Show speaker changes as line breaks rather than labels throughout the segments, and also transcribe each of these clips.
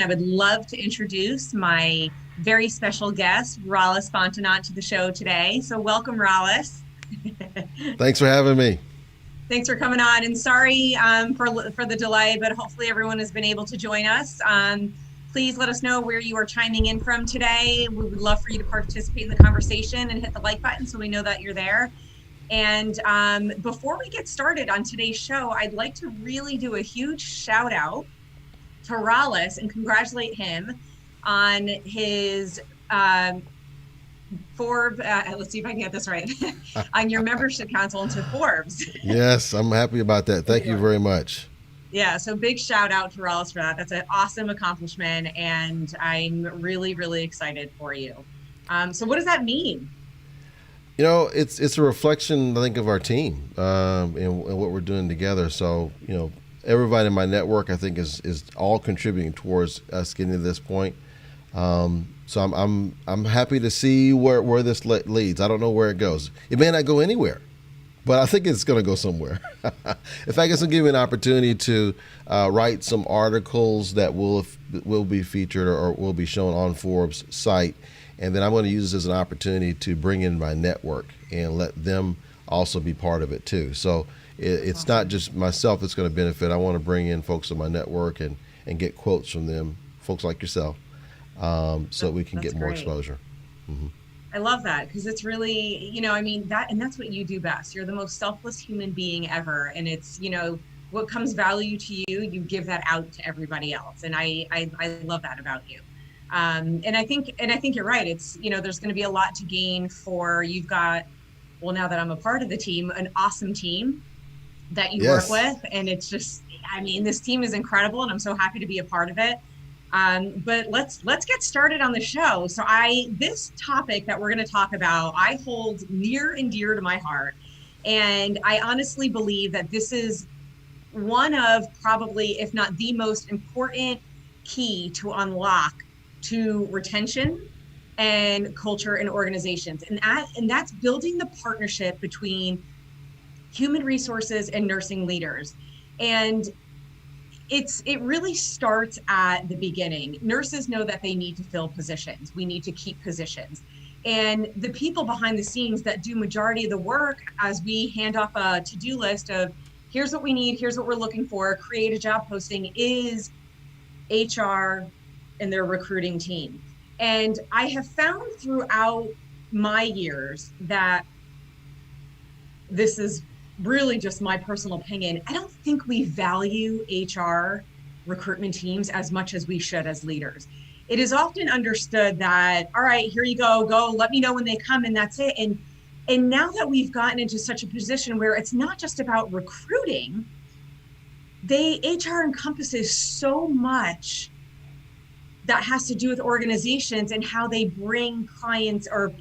I would love to introduce my very special guest, Rollis Fontenot, to the show today. So welcome, Rollis.
Thanks for having me.
Thanks for coming on, and sorry for the delay, but hopefully everyone has been able to join us. Please let us know where you are chiming in from today. We would love for you to participate in the conversation and hit the like button so we know that you're there. And before we get started on today's show, I'd like to really do a huge shout out to Rollis and congratulate him on his Forbes. Let's see if I can get this right. On your membership council into Forbes.
Yes, I'm happy about that. Thank you very much.
Yeah, so big shout out to Rollis for that. That's an awesome accomplishment, and I'm really, really excited for you. So, what does that mean?
It's a reflection, I think, of our team and what we're doing together. So, everybody in my network, I think, is all contributing towards us getting to this point. So I'm happy to see where this leads. I don't know where it goes. It may not go anywhere, but I think it's going to go somewhere. In fact, it's going to give me an opportunity to write some articles that will be featured or will be shown on Forbes' site. And then I'm going to use this as an opportunity to bring in my network and let them also be part of it too. So it's not just myself that's going to benefit. I want to bring in folks in my network and get quotes from them, folks like yourself, so we can get more exposure. Mm-hmm.
I love that because it's really, that's what you do best. You're the most selfless human being ever. And it's, what comes value to you, you give that out to everybody else. And I love that about you. And I think you're right. It's, there's going to be a lot to gain for you've got, well, now that I'm a part of the team, an awesome team that you work with. And it's just, this team is incredible and I'm so happy to be a part of it. But let's get started on the show. So this topic that we're going to talk about, I hold near and dear to my heart. And I honestly believe that this is one of probably, if not the most important key to unlock to retention and culture in organizations. And that's building the partnership between human resources and nursing leaders. And it really starts at the beginning. Nurses know that they need to fill positions. We need to keep positions. And the people behind the scenes that do majority of the work as we hand off a to-do list of here's what we need, here's what we're looking for, create a job posting is HR and their recruiting team. And I have found throughout my years that this is really just my personal opinion. I don't think we value HR recruitment teams as much as we should as leaders. It is often understood that, all right, here you go, let me know when they come and that's it. And now that we've gotten into such a position where it's not just about recruiting, HR encompasses so much that has to do with organizations and how they bring clients or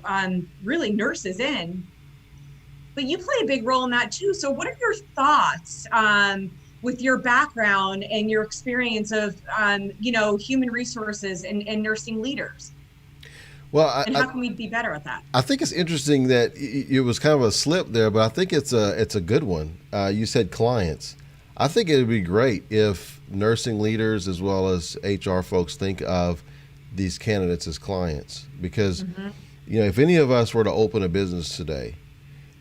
really nurses in. But you play a big role in that too. So what are your thoughts with your background and your experience of, human resources and nursing leaders?
Well,
how can we be better at that?
I think it's interesting that it was kind of a slip there, but I think it's a good one. You said clients. I think it would be great if nursing leaders as well as HR folks think of these candidates as clients because, if any of us were to open a business today,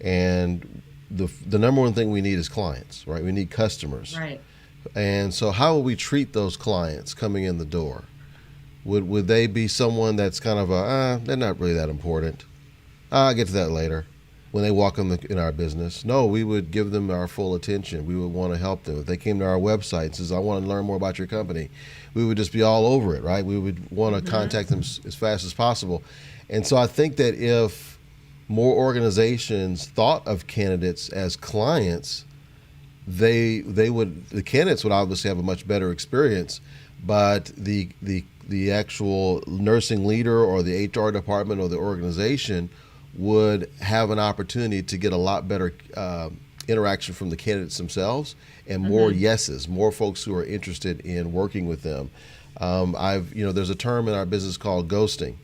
and the number one thing we need is clients, right? We need customers.
Right.
And so how will we treat those clients coming in the door? Would they be someone that's kind of they're not really that important. I'll get to that later when they walk in our business. No, we would give them our full attention. We would want to help them. If they came to our website and says, I want to learn more about your company, we would just be all over it, right? We would want to contact them as fast as possible. And so I think that if more organizations thought of candidates as clients, the candidates would obviously have a much better experience, but the actual nursing leader or the HR department or the organization would have an opportunity to get a lot better interaction from the candidates themselves and more yeses, more folks who are interested in working with them. There's a term in our business called ghosting,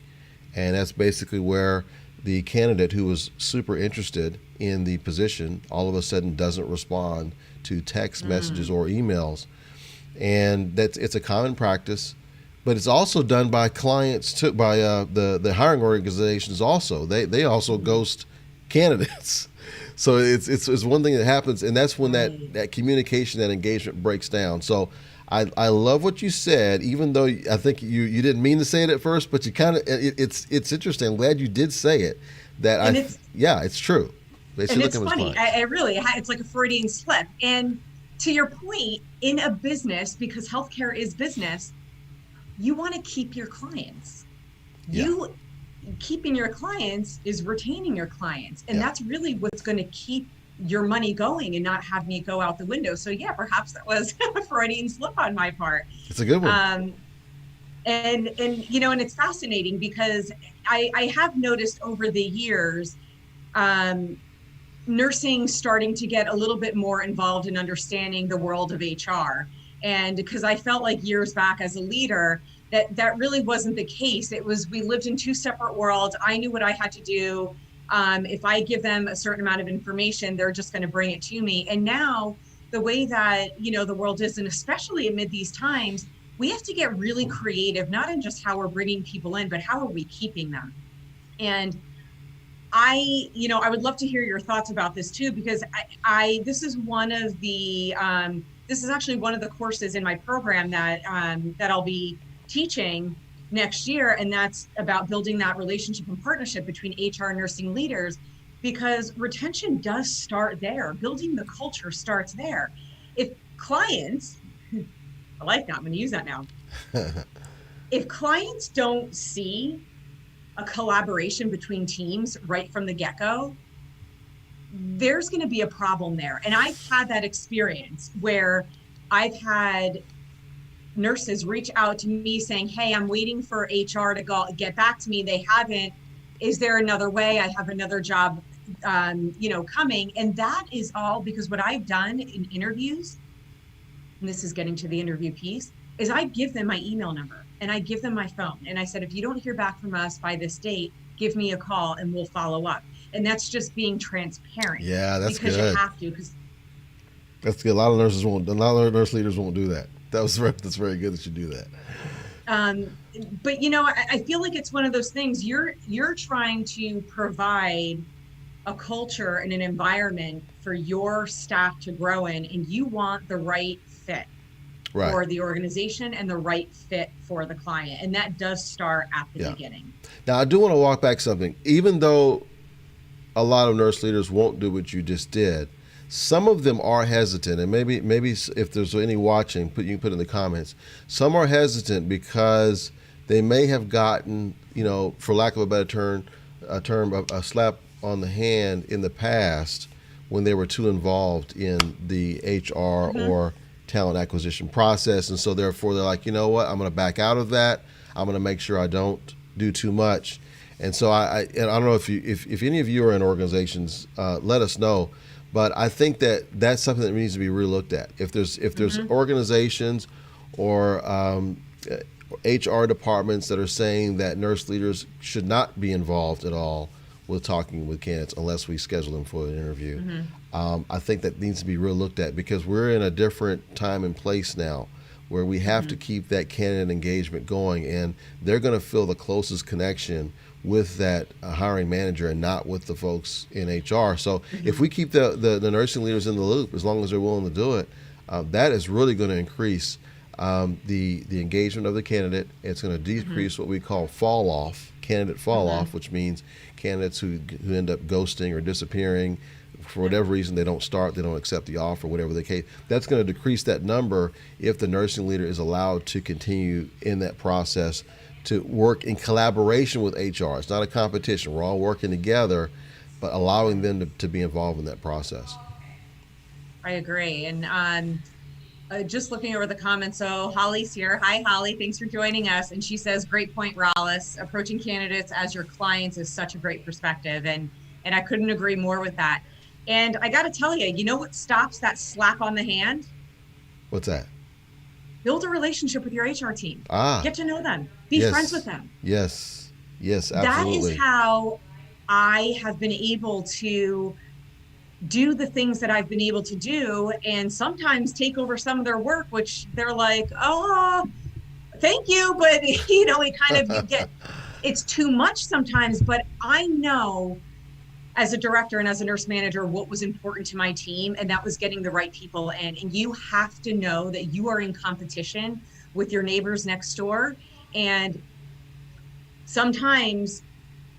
and that's basically where the candidate who was super interested in the position all of a sudden doesn't respond to text messages or emails. And it's a common practice But it's also done by clients too, by the hiring organizations. Also, they also ghost candidates. So it's one thing that happens, and that's when
Right.
that communication, that engagement breaks down. So I love what you said, even though I think you didn't mean to say it at first, but you kind of it's interesting. I'm glad you did say it. That
And it's
yeah, it's true. They should
and
look
it's
at him as
funny.
clients.
I really, it's like a Freudian slip. And to your point, in a business, because healthcare is business, you want to keep your clients.
Yeah,
You keeping your clients is retaining your clients. And
yeah,
that's really what's going to keep your money going and not having it go out the window. So yeah, perhaps that was a Freudian slip on my part.
it's a good one.
Um, and it's fascinating because I have noticed over the years, um, nursing starting to get a little bit more involved in understanding the world of HR. And because I felt like years back as a leader, that really wasn't the case. It was, we lived in two separate worlds. I knew what I had to do. If I give them a certain amount of information, they're just going to bring it to me. And now the way that, the world is, and especially amid these times, we have to get really creative, not in just how we're bringing people in, but how are we keeping them? And I would love to hear your thoughts about this too, because this is one of the, this is actually one of the courses in my program that I'll be teaching next year. And that's about building that relationship and partnership between HR and nursing leaders, because retention does start there. Building the culture starts there. If clients, I like that, I'm going to use that now. If clients don't see a collaboration between teams right from the get-go, there's going to be a problem there. And I've had that experience where I've had nurses reach out to me saying, hey, I'm waiting for HR to get back to me. They haven't. Is there another way? I have another job, coming. And that is all because what I've done in interviews, and this is getting to the interview piece, is I give them my email number and I give them my phone. And I said, if you don't hear back from us by this date, give me a call and we'll follow up. And that's just being transparent,
Yeah, that's
because you
good.
have to, because
That's good. A lot of nurses won't. A lot of nurse leaders won't do that. That's very good that you do that.
um, but I feel like it's one of those things, you're trying to provide a culture and an environment for your staff to grow in, and you want the right fit
Right.
for the organization and the right fit for the client. And that does start at the
Yeah.
beginning.
Now I do want to walk back something. Even though a lot of nurse leaders won't do what you just did, some of them are hesitant, and maybe if there's any watching, you can put in the comments. Some are hesitant because they may have gotten, for lack of a better a slap on the hand in the past when they were too involved in the HR
Mm-hmm.
or talent acquisition process, and so therefore they're like, you know what, I'm going to back out of that. I'm going to make sure I don't do too much. And so I don't know if any of you are in organizations, let us know. But I think that's something that needs to be relooked at. If there's
Mm-hmm.
organizations or HR departments that are saying that nurse leaders should not be involved at all with talking with candidates unless we schedule them for an interview,
Mm-hmm.
I think that needs to be relooked at, because we're in a different time and place now where we have to
Mm-hmm.
keep that candidate engagement going, and they're going to feel the closest connection with that hiring manager and not with the folks in HR. So if
Mm-hmm.
we keep the nursing leaders in the loop, as long as they're willing to do it, that is really going to increase the engagement of the candidate. It's going to
Mm-hmm.
decrease what we call candidate fall
Mm-hmm.
off, which means candidates who end up ghosting or disappearing for whatever reason. They don't start, they don't accept the offer, whatever the case. That's going to decrease that number if the nursing leader is allowed to continue in that process to work in collaboration with HR. It's not a competition. We're all working together, but allowing them to be involved in that process.
I agree. And just looking over the comments, so Holly's here. Hi, Holly. Thanks for joining us. And she says, "Great point, Rollis. Approaching candidates as your clients is such a great perspective." And I couldn't agree more with that. And I got to tell you, you know what stops that slap on the hand?
What's that?
Build a relationship with your HR team.
Ah,
Get to know them. Be friends with
yes,
them.
yes, yes,
That is
absolutely.
how I have been able to do the things that I've been able to do, and sometimes take over some of their work, which they're like, oh, Thank you, but it kind of, you get, it's too much sometimes. But I know as a director and as a nurse manager what was important to my team, and that was getting the right people in. And you have to know that you are in competition with your neighbors next door. And sometimes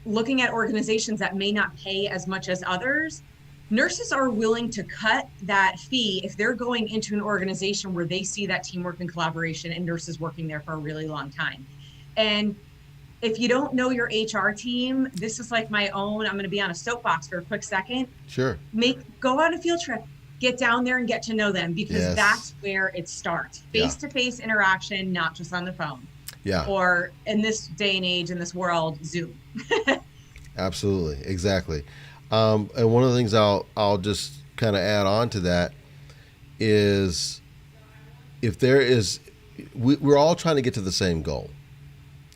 looking at organizations that may not pay as much as others, nurses are willing to cut that fee if they're going into an organization where they see that teamwork and collaboration and nurses working there for a really long time. And if you don't know your HR team, this is like my own, I'm going to be on a soapbox for a quick second.
Sure.
Go on a field trip, get down there and get to know them, because
Yes.
that's where it starts. Face-to-face interaction, not just on the phone.
Yeah.
Or in this day and age, in this world, Zoom.
Absolutely. Exactly. And one of the things I'll just kind of add on to that is, if there is, we're all trying to get to the same goal.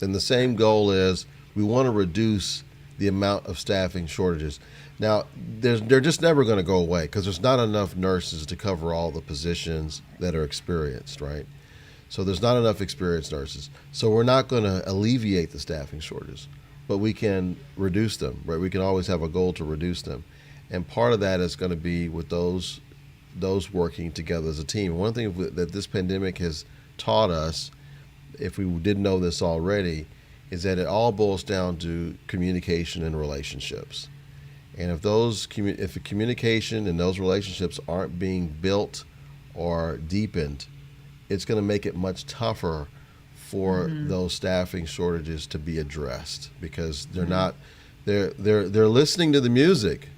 And the same goal is, we want to reduce the amount of staffing shortages. Now, they're just never going to go away, because there's not enough nurses to cover all the positions that are experienced, right? So there's not enough experienced nurses. So we're not going to alleviate the staffing shortages, but we can reduce them, right? We can always have a goal to reduce them. And part of that is going to be with those working together as a team. One thing that this pandemic has taught us, if we didn't know this already, is that it all boils down to communication and relationships. And if the communication and those relationships aren't being built or deepened, it's going to make it much tougher for those staffing shortages to be addressed, because they're not, they're listening to the music,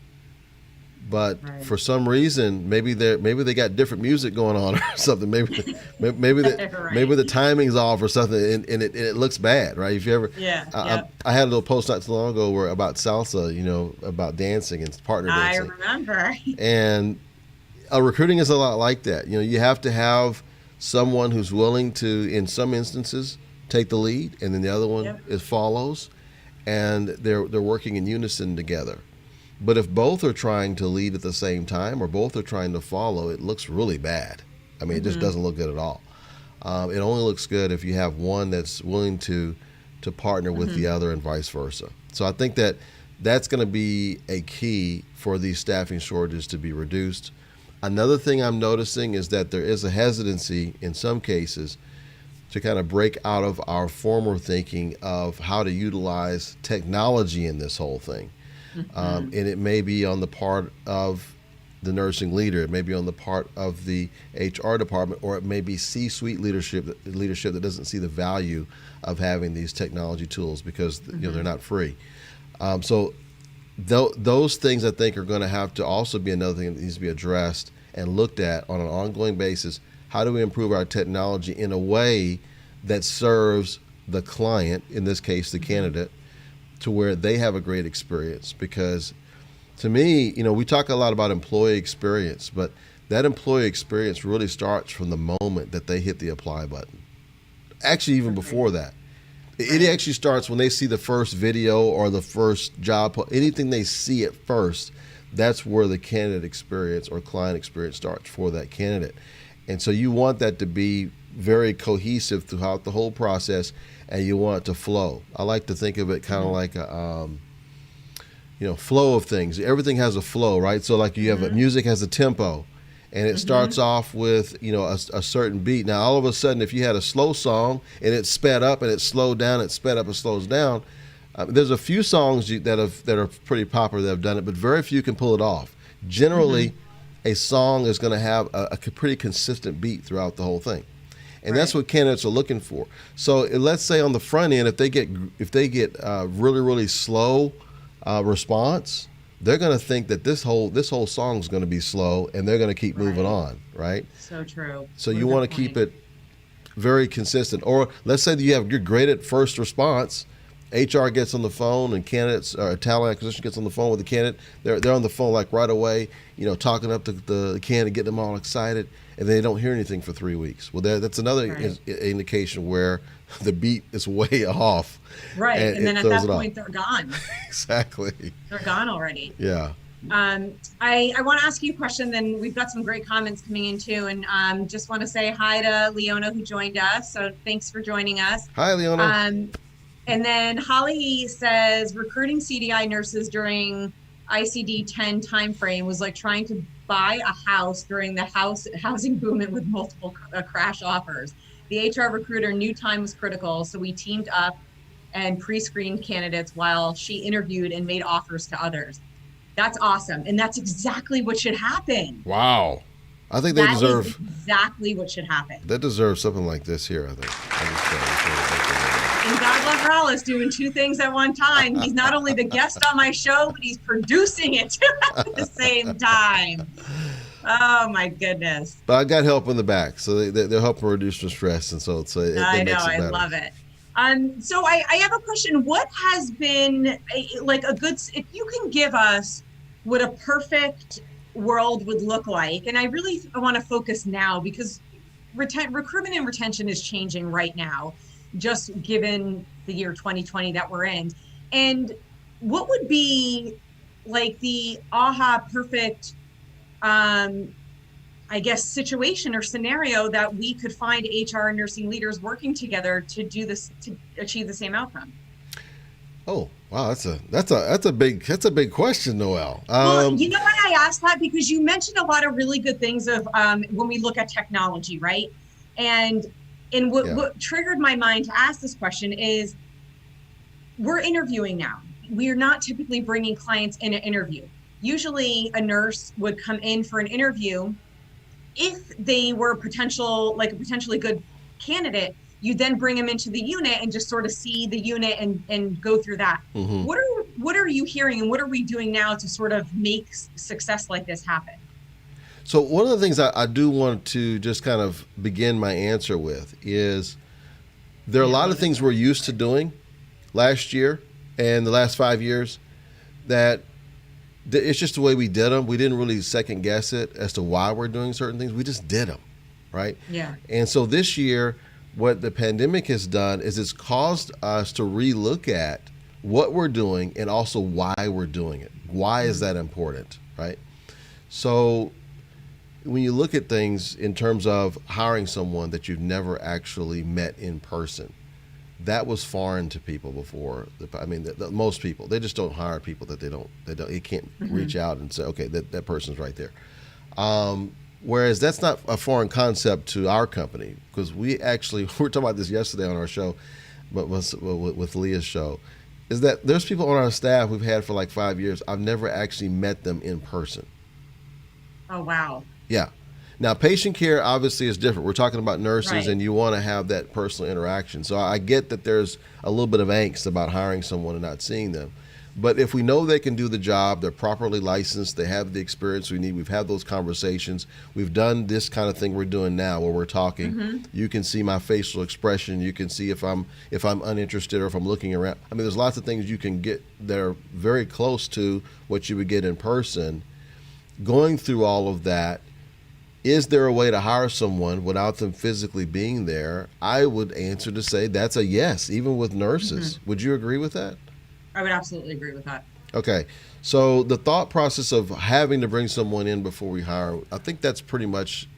but for some reason, maybe they got different music going on or something. Maybe the timing's off or something, and it looks bad, right? If you ever, I had a little post not too long ago about salsa, about dancing and partner dancing.
I remember.
And recruiting is a lot like that. You have to have someone who's willing to, in some instances, take the lead, and then the other one follows, and they're working in unison together. But if both are trying to lead at the same time, or both are trying to follow, it looks really bad. I mean, it just doesn't look good at all. It only looks good if you have one that's willing to partner with the other, and vice versa. So I think that's going to be a key for these staffing shortages to be reduced. Another thing I'm noticing is that there is a hesitancy in some cases to kind of break out of our former thinking of how to utilize technology in this whole thing. And it may be on the part of the nursing leader, it may be on the part of the HR department, or it may be C-suite leadership that doesn't see the value of having these technology tools, because they're not free. So those things, I think, are going to have to also be another thing that needs to be addressed and looked at on an ongoing basis. How do we improve our technology in a way that serves the client, in this case the candidate, to where they have a great experience? Because to me, we talk a lot about employee experience, but that employee experience really starts from the moment that they hit the apply button. Actually, even before that. It actually starts when they see the first video or the first job, anything they see at first. That's where the candidate experience or client experience starts for that candidate. And so you want that to be very cohesive throughout the whole process, and you want it to flow. I like to think of it kind of like a flow of things. Everything has a flow, right? So like you have music has a tempo, and it starts off with a certain beat. Now all of a sudden, if you had a slow song and it sped up and it slowed down, it sped up and slows down. There's a few songs that are pretty popular that have done it, but very few can pull it off. Generally, a song is going to have a pretty consistent beat throughout the whole thing, and that's what candidates are looking for. So let's say on the front end, if they get really, really slow response, they're going to think that this whole song is going to be slow, and they're going to keep moving on, right?
So true.
So you want to keep it very consistent. Or let's say that you're great at first response. HR gets on the phone, and candidates or talent acquisition gets on the phone with the candidate. They're on the phone like right away, talking up to the candidate, getting them all excited, and they don't hear anything for 3 weeks. Well, that's another indication where the beat is way off.
Right, and then at that point they're gone.
Exactly.
They're gone already.
Yeah.
I want to ask you a question. Then we've got some great comments coming in too, and just want to say hi to Leona who joined us. So thanks for joining us.
Hi, Leona.
Um, and then Holly says recruiting CDI nurses during ICD-10 timeframe was like trying to buy a house during the housing boom with multiple crash offers. The HR recruiter knew time was critical, so we teamed up and pre-screened candidates while she interviewed and made offers to others. That's awesome. And that's exactly what should happen.
Wow. I think they
That is
deserve
exactly what should happen.
they deserve something like this here, I think.
And God love Rollis doing two things at one time. He's not only the guest on my show, but he's producing it too at the same time. Oh my goodness.
But I got help in the back, so they're helping reduce the stress, and so it's
I know, I love it. So I have a question. What has been like a good, if you can give us what a perfect world would look like, and I really want to focus now because recruitment and retention is changing right now, just given the year 2020 that we're in. And what would be like the perfect, I guess, situation or scenario that we could find HR and nursing leaders working together to do this, to achieve the same outcome?
Oh, wow, that's a big question, Noelle.
Well, you know why I asked that? Because you mentioned a lot of really good things of when we look at technology, right? And what triggered my mind to ask this question is we're interviewing now. We're not typically bringing clients in an interview. Usually a nurse would come in for an interview. If they were a potentially good candidate, you then bring them into the unit and just sort of see the unit and go through that.
Mm-hmm.
What are you hearing and what are we doing now to sort of make success like this happen?
So one of the things I do want to just kind of begin my answer with is there are a lot of things we're used to doing last year and the last 5 years that it's just the way we did them. We didn't really second guess it as to why we're doing certain things. We just did them, right?
Yeah.
And so this year, what the pandemic has done is it's caused us to relook at what we're doing and also why we're doing it. Why is that important, right? So when you look at things in terms of hiring someone that you've never actually met in person, that was foreign to people before. I mean, most people, they just don't hire people that they can't reach out and say, okay, that person's right there. Whereas that's not a foreign concept to our company, because we were talking about this yesterday on our show, but with Leah's show, is that there's people on our staff we've had for like 5 years. I've never actually met them in person.
Oh, wow.
Yeah. Now, patient care obviously is different. We're talking about nurses,
right,
and you want to have that personal interaction. So I get that there's a little bit of angst about hiring someone and not seeing them. But if we know they can do the job, they're properly licensed, they have the experience we need, we've had those conversations, we've done this kind of thing we're doing now where we're talking, you can see my facial expression, you can see if I'm uninterested or if I'm looking around. I mean, there's lots of things you can get that are very close to what you would get in person. Going through all of that, is there a way to hire someone without them physically being there? I would answer to say that's a yes, even with nurses. Would you agree with that?
I would absolutely agree with that.
Okay. So the thought process of having to bring someone in before we hire, I think that's pretty much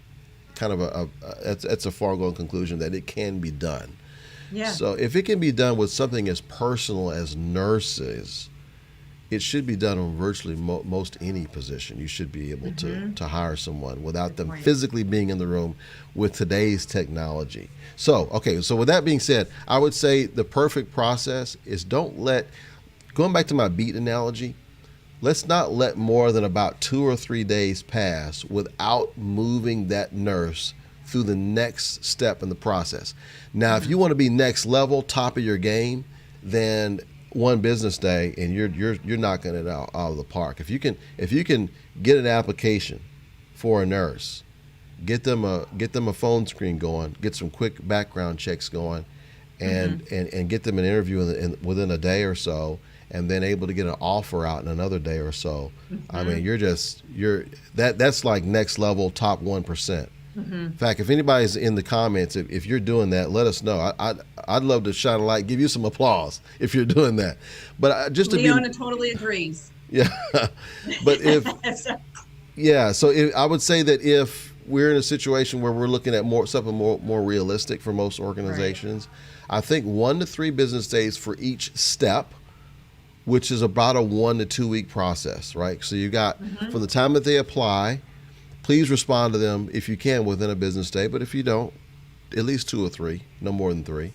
kind of that's a foregone conclusion that it can be done.
Yeah.
So if it can be done with something as personal as nurses, it should be done on virtually most any position. You should be able to hire someone without them physically being in the room with today's technology. So, okay, so with that being said, I would say the perfect process is going back to my beat analogy, let's not let more than about 2 or 3 days pass without moving that nurse through the next step in the process. Now, if you want to be next level, top of your game, then one business day and you're knocking it out of the park. If you can get an application for a nurse, get them a phone screen going, get some quick background checks going, and get them an interview within a day or so, and then able to get an offer out in another day or so. I mean, that's like next level, top 1%. In fact, if anybody's in the comments, if you're doing that, let us know. I'd love to shine a light, give you some applause if you're doing that. But
Leona totally agrees.
Yeah. But if,
So,
yeah, so I would say that if we're in a situation where we're looking at something more realistic for most
right.
organizations, I think 1 to 3 business days for each step, which is about a 1 to 2 week process, right? So you got
Hmm.
from the time that they apply, please respond to them if you can within a business day. But if you don't, at least 2 or 3, no more than 3.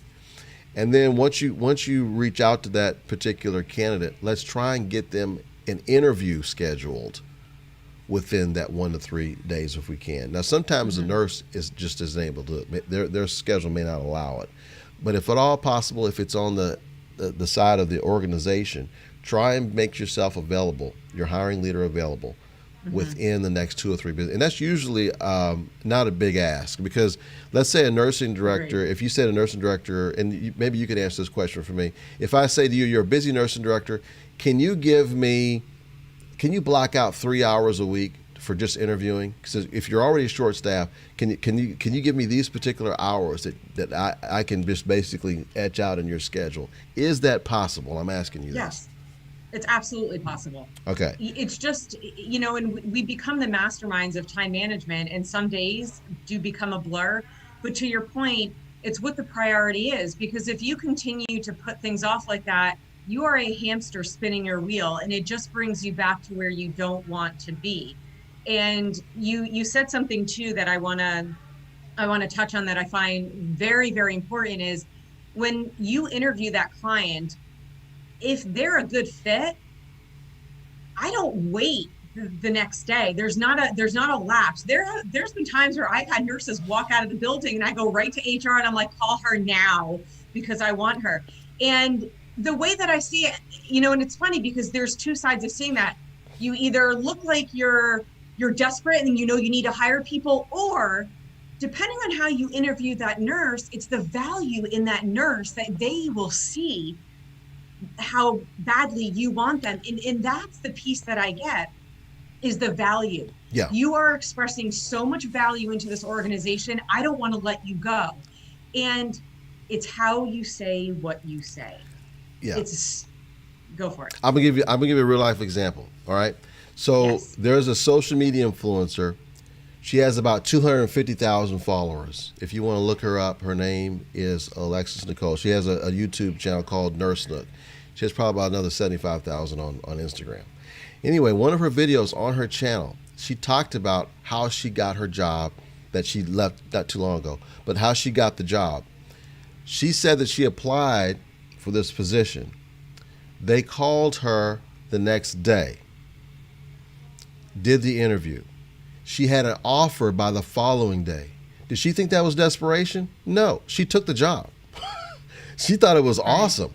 And then once you reach out to that particular candidate, let's try and get them an interview scheduled within that 1 to 3 days if we can. Now, sometimes the
Hmm.
nurse is just isn't able to do it. Their schedule may not allow it. But if at all possible, if it's on the side of the organization, try and make yourself available, your hiring leader available
Hmm.
within the next 2 or 3 business. And that's usually not a big ask because let's say a nursing
Agreed.
director, if you said a nursing director, and maybe you could answer this question for me. If I say to you, you're a busy nursing director, can you give me can you block out 3 hours a week for just interviewing? Because if you're already short staffed, can you give me these particular hours that I can just basically etch out in your schedule? Is that possible? I'm asking you this.
Yes, it's absolutely possible.
Okay.
It's just, and we become the masterminds of time management, and some days do become a blur. But to your point, it's what the priority is, because if you continue to put things off like that, you are a hamster spinning your wheel, and it just brings you back to where you don't want to be. And you said something too that I want to touch on that I find very, very important is when you interview that client, if they're a good fit, I don't wait the next day. There's not a lapse. There's been times where I've had nurses walk out of the building and I go right to HR and I'm like, call her now because I want her. And the way that I see it, and it's funny because there's two sides of seeing that. You either look like you're desperate and you need to hire people, or depending on how you interview that nurse, it's the value in that nurse that they will see how badly you want them. And that's the piece that I get is the value.
Yeah.
You are expressing so much value into this organization. I don't want to let you go. And it's how you say what you say.
Yeah.
It's Go for it.
I'm gonna give you a real life example. All right. So
Yes.
there's a social media influencer. She has about 250,000 followers. If you want to look her up, her name is Alexis Nicole. She has a YouTube channel called Nurse Nook. She has probably about another 75,000 on Instagram. Anyway, one of her videos on her channel, she talked about how she got her job that she left not too long ago, but how she got the job. She said that she applied for this position. They called her the next day, did the interview. She had an offer by the following day. Did she think that was desperation? No, she took the job. She thought it was
Right.
awesome.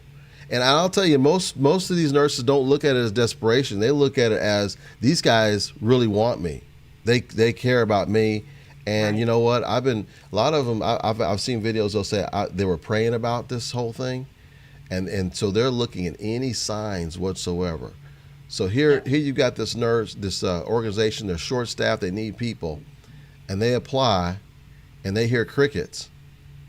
And I'll tell you, most of these nurses don't look at it as desperation. They look at it as these guys really want me. They care about me. And you
Right.
know what? A lot of them. I've seen videos. They'll say they were praying about this whole thing, and so they're looking at any signs whatsoever. So here
Yep.
here you got this nurse, this organization. They're short staffed. They need people, and they apply, and they hear crickets.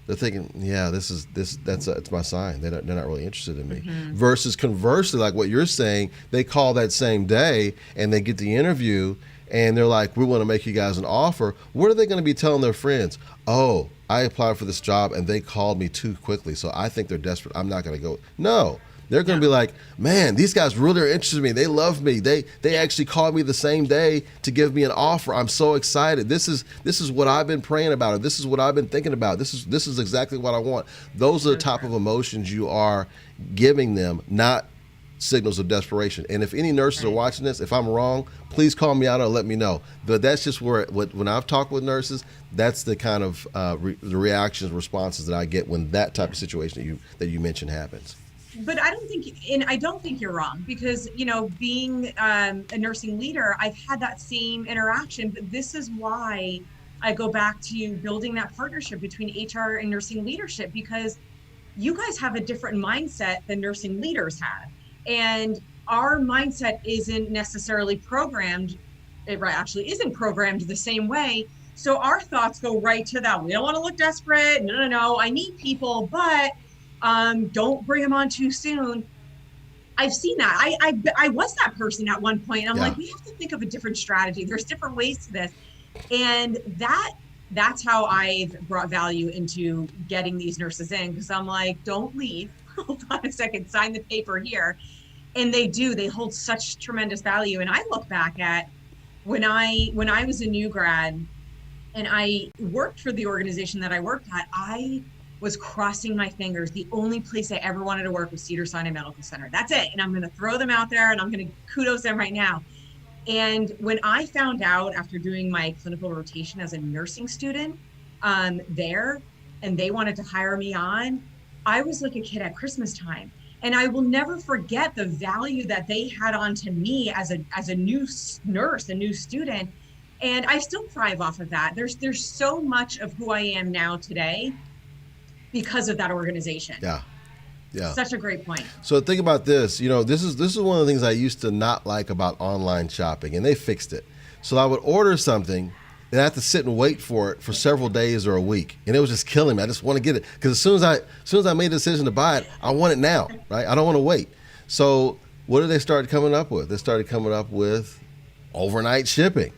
They're thinking, yeah, it's my sign. They're not really interested in me.
Hmm.
Versus conversely, like what you're saying, they call that same day and they get the interview and they're like, we want to make you guys an offer. What are they going to be telling their friends? Oh, I applied for this job and they called me too quickly, so I think they're desperate. I'm not going to go. No, they're going to be
No.
like, man, these guys really are interested in me. They love me. They actually called me the same day to give me an offer. I'm so excited. This is what I've been praying about. Or this is what I've been thinking about. This is exactly what I want. Those are the
So
type of
true.
emotions you are giving them, not signals of desperation. And if any nurses are
Right.
watching this, if I'm wrong, please call me out or let me know. But that's just when I've talked with nurses, that's the kind of the reactions, responses that I get when that type
Yeah.
of situation that you mentioned happens.
But I don't think you're wrong because, being a nursing leader, I've had that same interaction. But this is why I go back to building that partnership between HR and nursing leadership, because you guys have a different mindset than nursing leaders have. And our mindset isn't necessarily programmed, it actually isn't programmed the same way. So our thoughts go right to that. We don't want to look desperate. No, no, no. I need people, but don't bring them on too soon. I've seen that. I was that person at one point, and I'm
Yeah.
like, we have to think of a different strategy. There's different ways to this, and that's how I've brought value into getting these nurses in, because I'm like, don't leave. Hold on a second, sign the paper here. And they do. They hold such tremendous value. And I look back at when I was a new grad and I worked for the organization that I worked at, I was crossing my fingers. The only place I ever wanted to work was Cedars-Sinai Medical Center. That's it. And I'm going to throw them out there, and I'm going to kudos them right now. And when I found out after doing my clinical rotation as a nursing student there, and they wanted to hire me on, I was like a kid at Christmas time. And I will never forget the value that they had on to me as a new nurse, a new student. And I still thrive off of that. There's so much of who I am now today because of that organization.
Yeah. Yeah.
Such a great point.
So think about this. This is one of the things I used to not like about online shopping, and they fixed it. So I would order something, and I have to sit and wait for it for several days or a week, and it was just killing me. I just want to get it because as soon as I made the decision to buy it, I want it now, right? I don't want to wait. So what did they start coming up with? They started coming up with overnight shipping,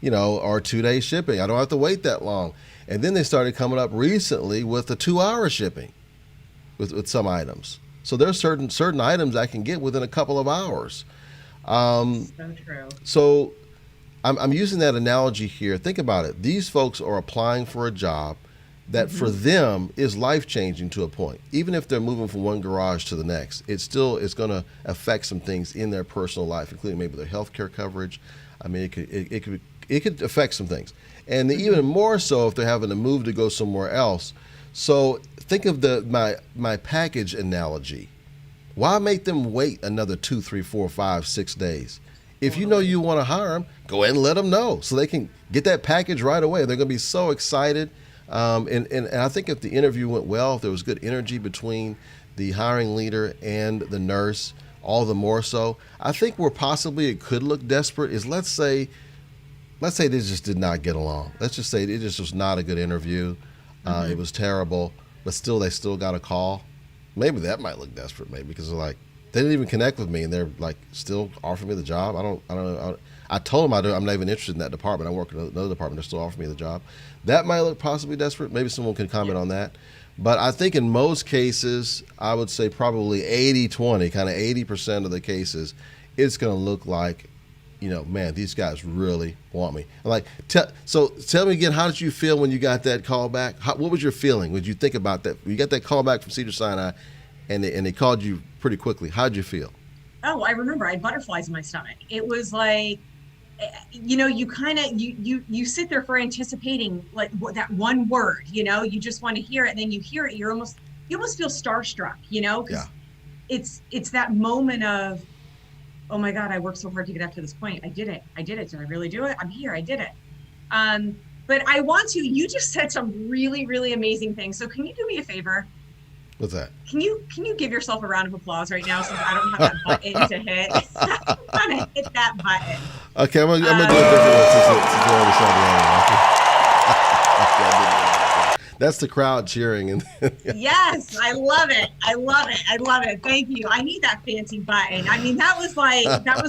or 2-day shipping. I don't have to wait that long. And then they started coming up recently with the 2-hour shipping with some items. So there's certain items I can get within a couple of hours.
So true.
So I'm using that analogy here. Think about it. These folks are applying for a job that for them is life-changing to a point. Even if they're moving from one garage to the next, it's going to affect some things in their personal life, including maybe their health care coverage. I mean, it could affect some things. And even more so if they're having to move to go somewhere else. So think of my package analogy. Why make them wait another 2, 3, 4, 5, 6 days? If you know you want to hire them, go ahead and let them know so they can get that package right away. They're going to be so excited. And I think if the interview went well, if there was good energy between the hiring leader and the nurse, all the more so. I think where possibly it could look desperate is let's say they just did not get along. Let's just say it just was not a good interview. It was terrible, but they still got a call. Maybe that might look desperate, maybe because they're like, they didn't even connect with me, and they're like still offering me the job. I don't know. I told them I'm not even interested in that department. I work in another department. They're still offering me the job. That might look possibly desperate. Maybe someone can comment on that. But I think in most cases, I would say probably 80-20, kind of 80% of the cases, it's going to look like, man, these guys really want me. So tell me again, how did you feel when you got that call back? What was your feeling? What did you think about that? You got that call back from Cedars-Sinai, and they called you pretty quickly. How did you feel?
Oh, I remember I had butterflies in my stomach. It was like, you kind of, you sit there for anticipating like that one word, you just want to hear it. And then you hear it, you almost feel starstruck, because it's that moment of, oh my God, I worked so hard to get up to this point. I did it. Did I really do it? I'm here. I did it. But you just said some really, really amazing things. So can you do me a favor?
What's that?
Can you give yourself a round of applause right now since I don't have that button to hit? I'm trying to hit that button.
Okay, I'm gonna do a different one since you already saw the other one. That's the crowd cheering.
Yes, I love it. I love it. Thank you. I need that fancy button. I mean, that was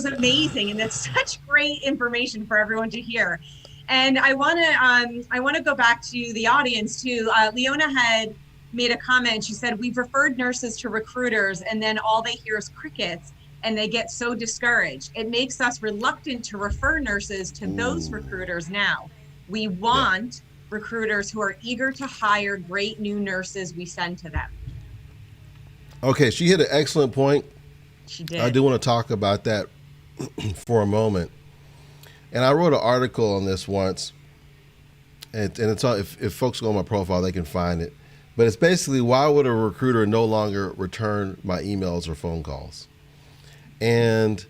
amazing, and that's such great information for everyone to hear. And I want to go back to the audience too. Leona had made a comment. She said, we've referred nurses to recruiters and then all they hear is crickets and they get so discouraged. It makes us reluctant to refer nurses to those recruiters now. We want recruiters who are eager to hire great new nurses we send to them. Okay,
she hit an excellent point.
She did.
I do want to talk about that for a moment. And I wrote an article on this once, and it's on, if folks go on my profile, they can find it. But it's basically, why would a recruiter no longer return my emails or phone calls? And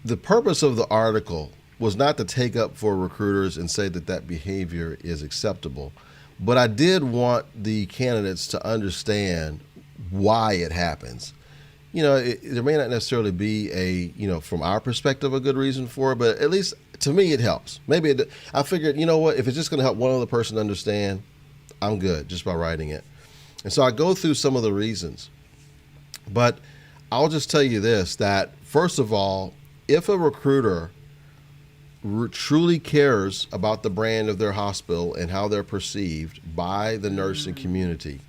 the purpose of the article was not to take up for recruiters and say that behavior is acceptable. But I did want the candidates to understand why it happens. There may not necessarily be from our perspective, a good reason for it, but at least to me, it helps. I figured, if it's just going to help one other person understand, I'm good just by writing it. And so I go through some of the reasons. But I'll just tell you this, that first of all, if a recruiter truly cares about the brand of their hospital and how they're perceived by the nursing community,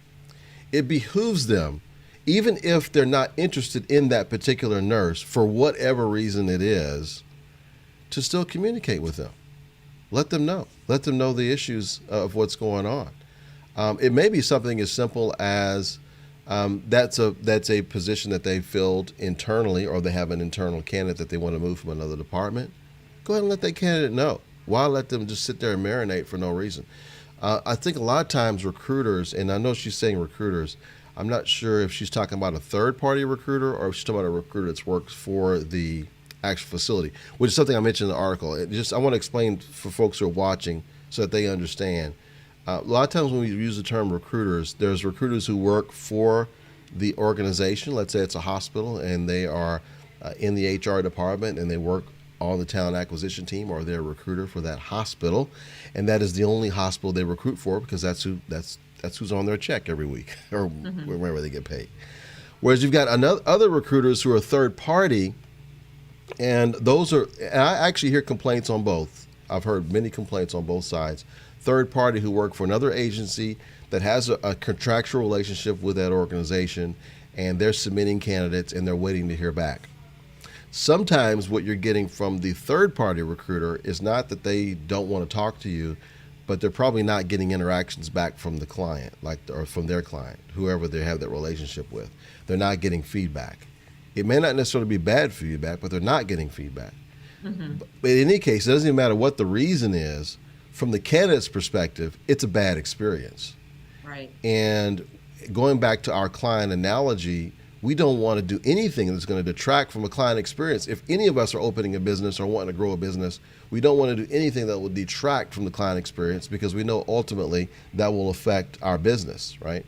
it behooves them, even if they're not interested in that particular nurse for whatever reason it is, to still communicate with them. Let them know. Let them know the issues of what's going on. It may be something as simple as that's a position that they filled internally, or they have an internal candidate that they want to move from another department. Go ahead and let that candidate know. Why let them just sit there and marinate for no reason? I think a lot of times recruiters, and I know she's saying recruiters, I'm not sure if she's talking about a third-party recruiter or if she's talking about a recruiter that works for the actual facility, which is something I mentioned in the article. I want to explain for folks who are watching so that they understand. A lot of times when we use the term recruiters, there's recruiters who work for the organization. Let's say it's a hospital and they are in the HR department and they work on the talent acquisition team, or they're a recruiter for that hospital, and that is the only hospital they recruit for because that's who's on their check every week or wherever they get paid. Whereas you've got other recruiters who are third party, and I actually hear complaints on both. I've heard many complaints on both sides. Third party who work for another agency that has a contractual relationship with that organization, and they're submitting candidates and they're waiting to hear back. Sometimes what you're getting from the third-party recruiter is not that they don't want to talk to you, but they're probably not getting interactions back from the client, or from their client, whoever they have that relationship with. They're not getting feedback. It may not necessarily be bad feedback, but they're not getting feedback. But in any case, it doesn't even matter what the reason is. From the candidate's perspective, it's a bad experience.
Right.
And going back to our client analogy, we don't want to do anything that's going to detract from a client experience. If any of us are opening a business or wanting to grow a business, we don't want to do anything that will detract from the client experience, because we know ultimately that will affect our business, right?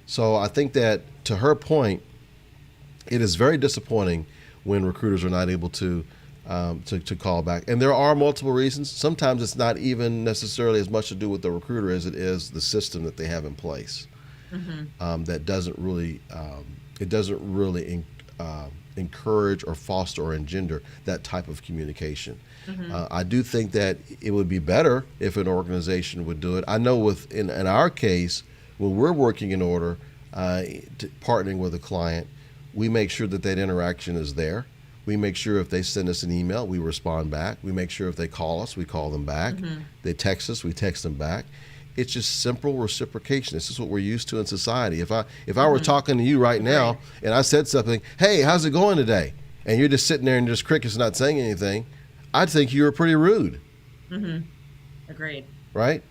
So I think that, to her point, it is very disappointing when recruiters are not able to call back. And there are multiple reasons. Sometimes it's not even necessarily as much to do with the recruiter as it is the system that they have in place. That doesn't really encourage or foster or engender that type of communication. I do think that it would be better if an organization would do it. I know in our case, when we're working in order, partnering with a client, we make sure that interaction is there. We make sure if they send us an email, we respond back. We make sure if they call us, we call them back. They text us, we text them back. It's just simple reciprocation. This is what we're used to in society. If I were talking to you right now and I said something, hey, how's it going today? And you're just sitting there and just crickets, not saying anything, I'd think you were pretty rude.
Agreed.
Right?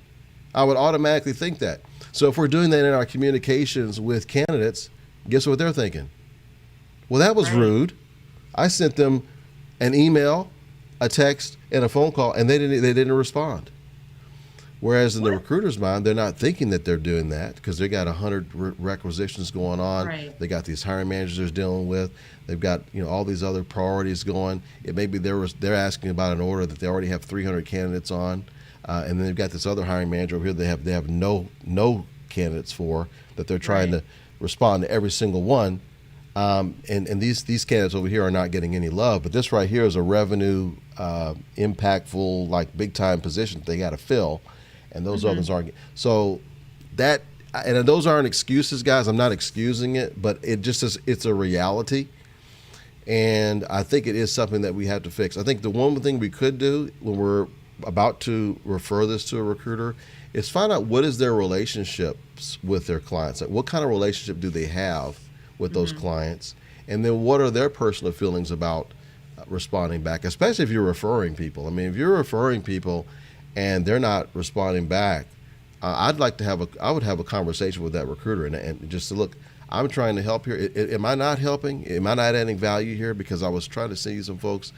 I would automatically think that. So if we're doing that in our communications with candidates, guess what they're thinking? Well, that was rude. I sent them an email, a text, and a phone call, and they didn't respond. Whereas in the recruiter's mind, they're not thinking that they're doing that, because they got 100 requisitions going on.
Right.
They got these hiring managers they're dealing with. They've got all these other priorities going. It may be they're asking about an order that they already have 300 candidates on, and then they've got this other hiring manager over here they have no candidates for, that they're trying to respond to every single one. And these candidates over here are not getting any love, but this right here is a revenue impactful, like big time position they got to fill, and those others aren't. So and those aren't excuses, guys. I'm not excusing it, but it just is. It's a reality, and I think it is something that we have to fix. I think the one thing we could do when we're about to refer this to a recruiter is find out what is their relationships with their clients. Like, what kind of relationship do they have with those clients, and then what are their personal feelings about responding back, especially if you're referring people. I mean, if you're referring people and they're not responding back, I would have a conversation with that recruiter and just to look, I'm trying to help here. Am I not helping? Am I not adding value here? Because I was trying to send you some folks.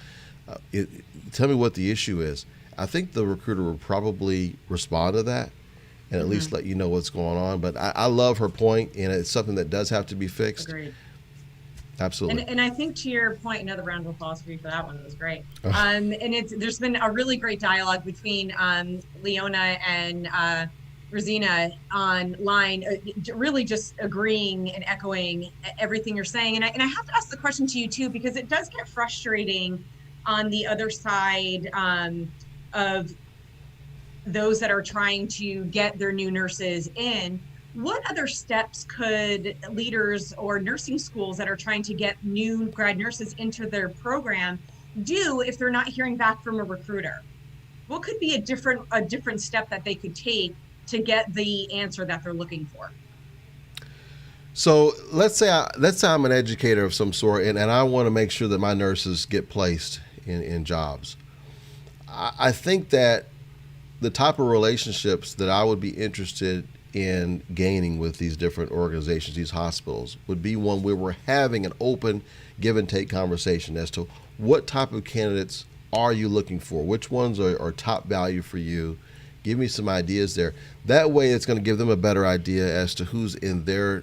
Tell me what the issue is. I think the recruiter will probably respond to that and at least let you know what's going on. But I love her point, and it's something that does have to be fixed.
Agreed.
Absolutely.
And I think to your point, another round of applause for you for that one. It was great. And there's been a really great dialogue between Leona and Rosina online, really just agreeing and echoing everything you're saying. And I have to ask the question to you too, because it does get frustrating on the other side of those that are trying to get their new nurses in. What other steps could leaders or nursing schools that are trying to get new grad nurses into their program do if they're not hearing back from a recruiter? What could be a different step that they could take to get the answer that they're looking for?
So let's say I'm an educator of some sort, and I want to make sure that my nurses get placed in jobs. I think that the type of relationships that I would be interested in gaining with these different organizations, these hospitals, would be one where we're having an open give and take conversation as to what type of candidates are you looking for, which ones are top value for you. Give me some ideas there. That way, it's going to give them a better idea as to who's in their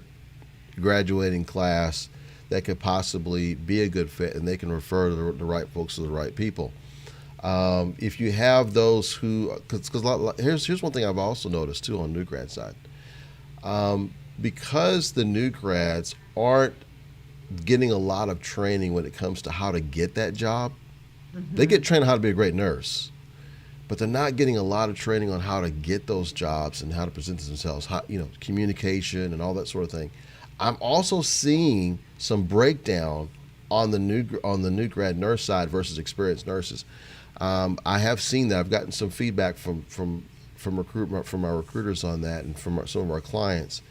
graduating class that could possibly be a good fit, and they can refer to the right folks to the right people. If you have those who, because here's one thing I've also noticed too on new grad side, because the new grads aren't getting a lot of training when it comes to how to get that job. They get trained on how to be a great nurse, but they're not getting a lot of training on how to get those jobs and how to present themselves, how, communication and all that sort of thing. I'm also seeing some breakdown on the new grad nurse side versus experienced nurses. I have seen that. I've gotten some feedback from our recruiters on that, and from some of our clients,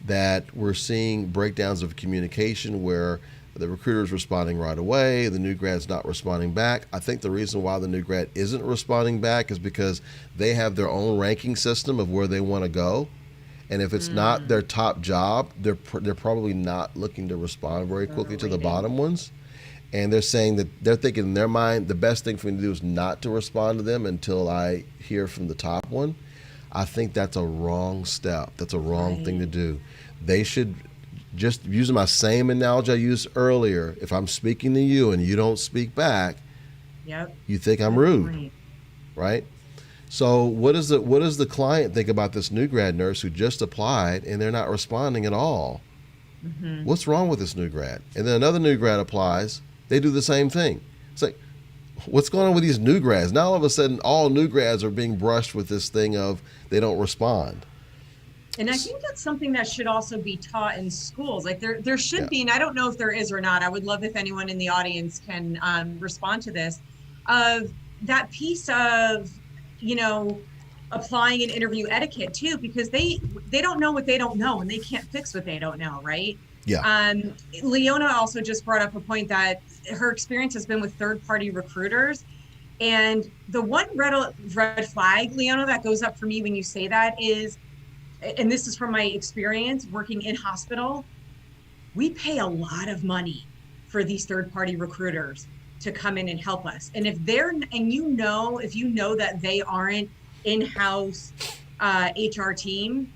that we're seeing breakdowns of communication where the recruiter is responding right away, the new grad's not responding back. I think the reason why the new grad isn't responding back is because they have their own ranking system of where they want to go. And if it's not their top job, they're probably not looking to respond very quickly to the bottom ones. And they're saying that they're thinking in their mind, the best thing for me to do is not to respond to them until I hear from the top one. I think that's a wrong step. That's a wrong thing to do. They should, just using my same analogy I used earlier, if I'm speaking to you and you don't speak back, you think I'm rude, right? So what does the client think about this new grad nurse who just applied and they're not responding at all? What's wrong with this new grad? And then another new grad applies, they do the same thing. It's like, what's going on with these new grads? Now all of a sudden, all new grads are being brushed with this thing of they don't respond.
And I think that's something that should also be taught in schools. Like there should be, and I don't know if there is or not. I would love if anyone in the audience can respond to this, of that piece of, applying an interview etiquette too, because they don't know what they don't know, and they can't fix what they don't know, right?
Yeah.
Leona also just brought up a point that her experience has been with third-party recruiters. And the one red flag, Leona, that goes up for me when you say that is, and this is from my experience working in hospital, we pay a lot of money for these third-party recruiters to come in and help us. And if you know that they aren't in-house HR team,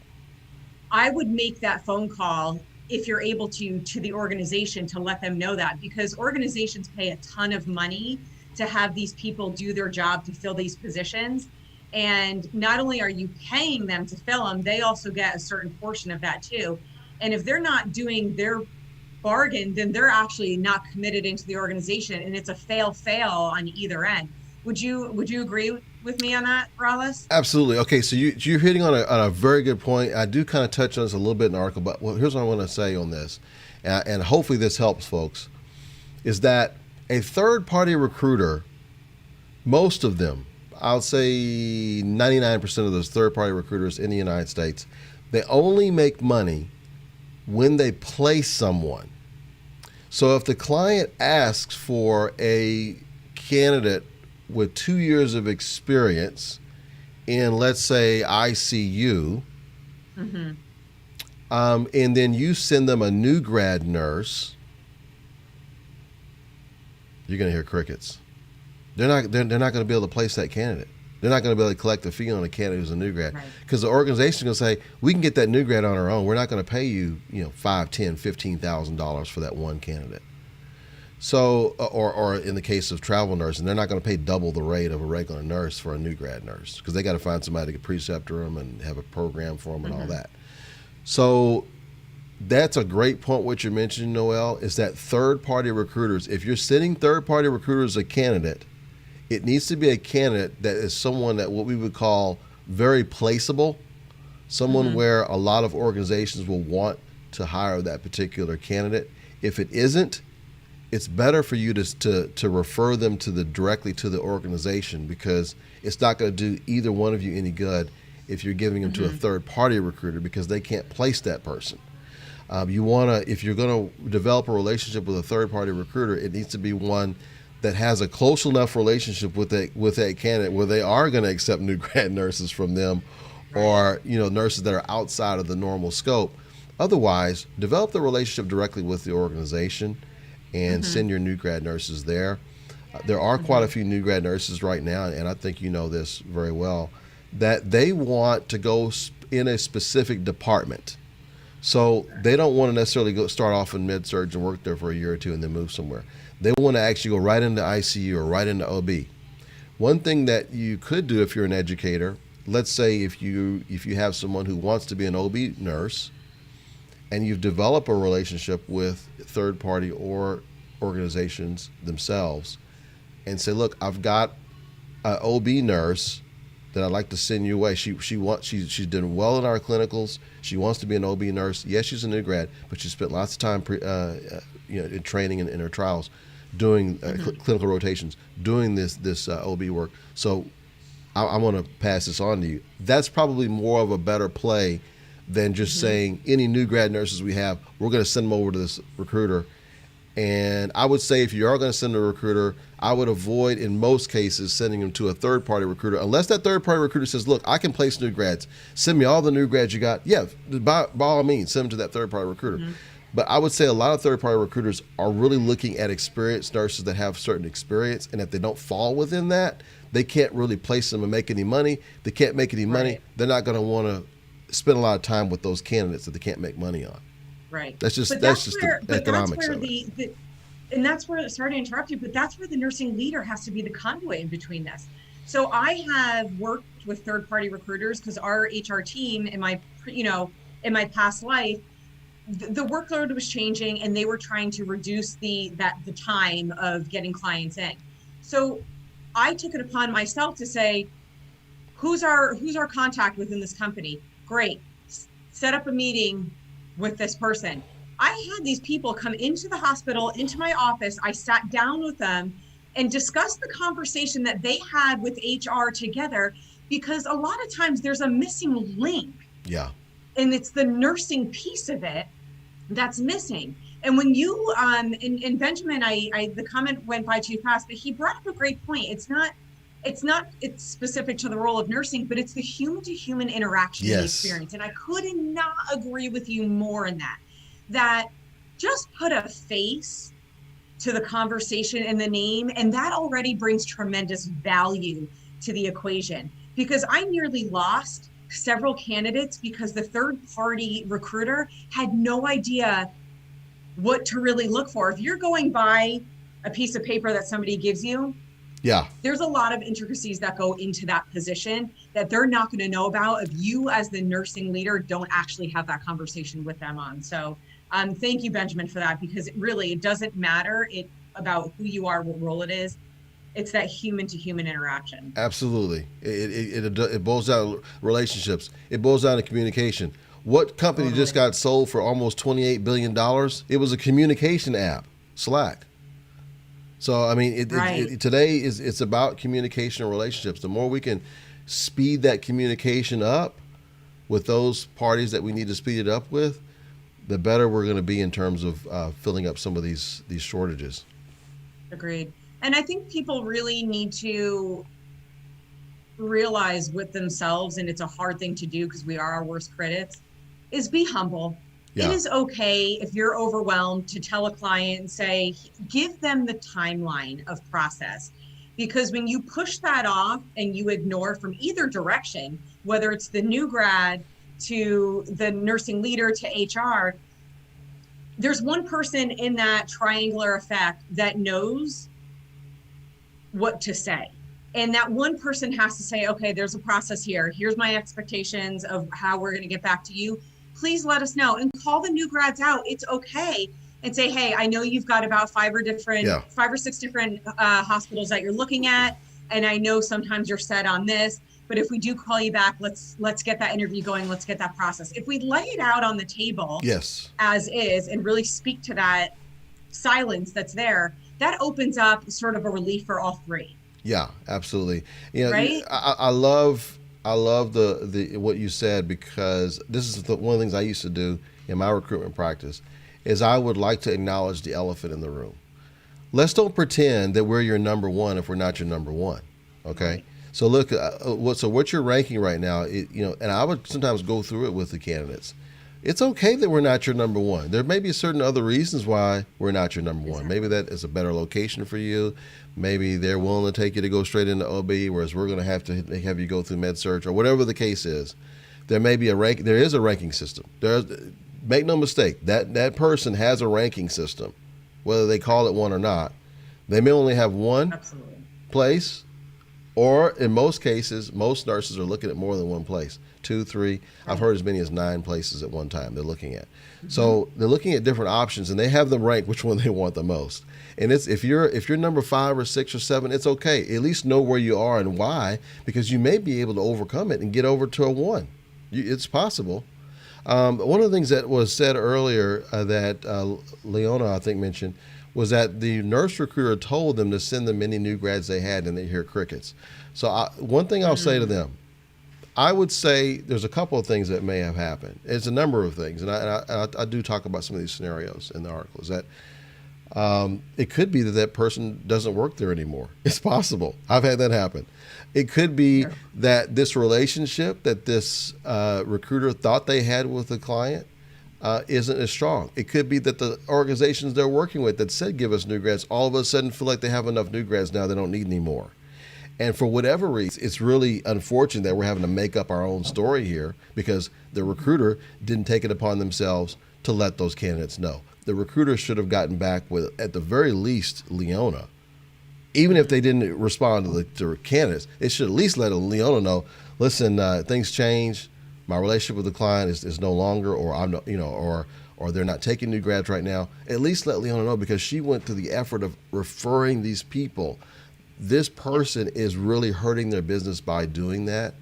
I would make that phone call if you're able to the organization to let them know that, because organizations pay a ton of money to have these people do their job to fill these positions. And not only are you paying them to fill them, they also get a certain portion of that too. And if they're not doing their bargain, then they're actually not committed into the organization, and it's a fail on either end. Would you agree with me on that, Rollis?
Absolutely. Okay, so you're hitting on a very good point. I do kind of touch on this a little bit in the article, but here's what I want to say on this, and hopefully this helps folks, is that a third-party recruiter, most of them, I'll say 99% of those third-party recruiters in the United States, they only make money when they place someone. So if the client asks for a candidate with 2 years of experience in, let's say, ICU, and then you send them a new grad nurse, you're going to hear crickets. They're not going to be able to place that candidate. They're not going to be able to collect a fee on a candidate who's a new grad, because the organization is going to say, we can get that new grad on our own. We're not going to pay you, $5,000, $10,000, $15,000 for that one candidate. So, or in the case of travel nursing, they're not going to pay double the rate of a regular nurse for a new grad nurse because they got to find somebody to preceptor them and have a program for them and all that. So that's a great point. What you're mentioning, Noelle, is that third-party recruiters. If you're sending third-party recruiters a candidate, it needs to be a candidate that is someone that what we would call very placeable, someone where a lot of organizations will want to hire that particular candidate. If it isn't, it's better for you to refer them directly to the organization because it's not going to do either one of you any good if you're giving them to a third-party recruiter because they can't place that person. You want to, if you're going to develop a relationship with a third-party recruiter, it needs to be one that has a close enough relationship with that candidate where they are going to accept new grad nurses from them, or nurses that are outside of the normal scope. Otherwise, develop the relationship directly with the organization and send your new grad nurses there. There are quite a few new grad nurses right now, and I think you know this very well, that they want to go in a specific department. So they don't want to necessarily start off in med-surg and work there for a year or two and then move somewhere. They want to actually go right into ICU or right into OB. One thing that you could do if you're an educator, let's say if you have someone who wants to be an OB nurse and you've developed a relationship with third party or organizations themselves and say, look, I've got an OB nurse that I'd like to send you away. She's done well in our clinicals. She wants to be an OB nurse. Yes, she's a new grad, but she spent lots of time in training and in her trials, doing clinical rotations, doing this OB work. So I'm going to pass this on to you. That's probably more of a better play than just saying any new grad nurses we have, we're going to send them over to this recruiter. And I would say if you are going to send a recruiter, I would avoid in most cases sending them to a third-party recruiter unless that third-party recruiter says, look, I can place new grads. Send me all the new grads you got. Yeah, by all means, send them to that third-party recruiter. But I would say a lot of third-party recruiters are really looking at experienced nurses that have certain experience, and if they don't fall within that, they can't really place them and make any money. They can't make any money. They're not going to want to spend a lot of time with those candidates that they can't make money on.
Right.
That's just the economics of it.
And that's where, sorry to interrupt you, but that's where the nursing leader has to be the conduit in between this. So I have worked with third-party recruiters because our HR team in my past life, the workload was changing and they were trying to reduce the time of getting clients in. So I took it upon myself to say, who's our contact within this company? Great. Set up a meeting with this person. I had these people come into the hospital, into my office. I sat down with them and discussed the conversation that they had with HR together, because a lot of times there's a missing link.
Yeah.
And it's the nursing piece of it that's missing. And when you, and Benjamin, the comment went by too fast, but he brought up a great point. It's specific to the role of nursing, but it's the human to human interaction and experience. And I could not agree with you more in that just put a face to the conversation and the name, and that already brings tremendous value to the equation. Because I nearly lost several candidates because the third party recruiter had no idea what to really look for. If you're going by a piece of paper that somebody gives you, there's a lot of intricacies that go into that position that they're not going to know about if you as the nursing leader don't actually have that conversation with them on. So thank you, Benjamin, for that, because it doesn't matter about who you are, what role it is. It's that human to human interaction. Absolutely.
It boils down to relationships. It boils down to communication. What company just got sold for almost $28 billion? It was a communication app, Slack. So, I mean, today it's about communication and relationships. The more we can speed that communication up with those parties that we need to speed it up with, the better we're going to be in terms of filling up some of these shortages.
Agreed. And I think people really need to realize with themselves, and it's a hard thing to do because we are our worst critics, is be humble. Yeah. It is okay if you're overwhelmed to tell a client and say, give them the timeline of process. Because when you push that off and you ignore from either direction, whether it's the new grad to the nursing leader to HR, there's one person in that triangular effect that knows what to say. And that one person has to say, okay, there's a process here. Here's my expectations of how we're going to get back to you. Please let us know and call the new grads out. It's okay. And say, hey, I know you've got about 5 or 6 different hospitals that you're looking at. And I know sometimes you're set on this, but if we do call you back, let's get that interview going. Let's get that process. If we lay it out on the table
Yes.
as is and really speak to that silence that's there, that opens up sort of a relief for all three.
Yeah, absolutely. You know,
right?
I love the what you said, because this is one of the things I used to do in my recruitment practice is I would like to acknowledge the elephant in the room. Let's don't pretend that we're your number one if we're not your number one. Okay.
Right.
So look, what you're ranking right now, and I would sometimes go through it with the candidates. It's okay that we're not your number one. There may be certain other reasons why we're not your number one. Maybe that is a better location for you. Maybe they're willing to take you to go straight into OB, whereas we're going to have you go through med surg, or whatever the case is. There may be there is a ranking system. Make no mistake, that person has a ranking system, whether they call it one or not. They may only have one
Absolutely.
place, or in most cases, most nurses are looking at more than one place. 2, 3. I've heard as many as 9 places at one time they're looking at. Mm-hmm. So they're looking at different options, and they have them rank which one they want the most. And it's if you're number 5 or 6 or 7, it's okay. At least know where you are and why, because you may be able to overcome it and get over to a 1. It's possible. One of the things that was said earlier that Leona, I think, mentioned was that the nurse recruiter told them to send them any new grads they had, and they hear crickets. So one thing I'll say to them, I would say there's a couple of things that may have happened. It's a number of things, and I do talk about some of these scenarios in the article. Is that it could be that person doesn't work there anymore. It's possible. I've had that happen. It could be that this relationship that this recruiter thought they had with the client isn't as strong. It could be that the organizations they're working with that said give us new grads all of a sudden feel like they have enough new grads now they don't need any more. And for whatever reason, it's really unfortunate that we're having to make up our own story here, because the recruiter didn't take it upon themselves to let those candidates know. The recruiter should have gotten back with, at the very least, Leona. Even if they didn't respond to the candidates, it should at least let Leona know, listen, things change. My relationship with the client is no longer, or I'm not, or they're not taking new grads right now. At least let Leona know, because she went to the effort of referring these people. This person is really hurting their business by doing that.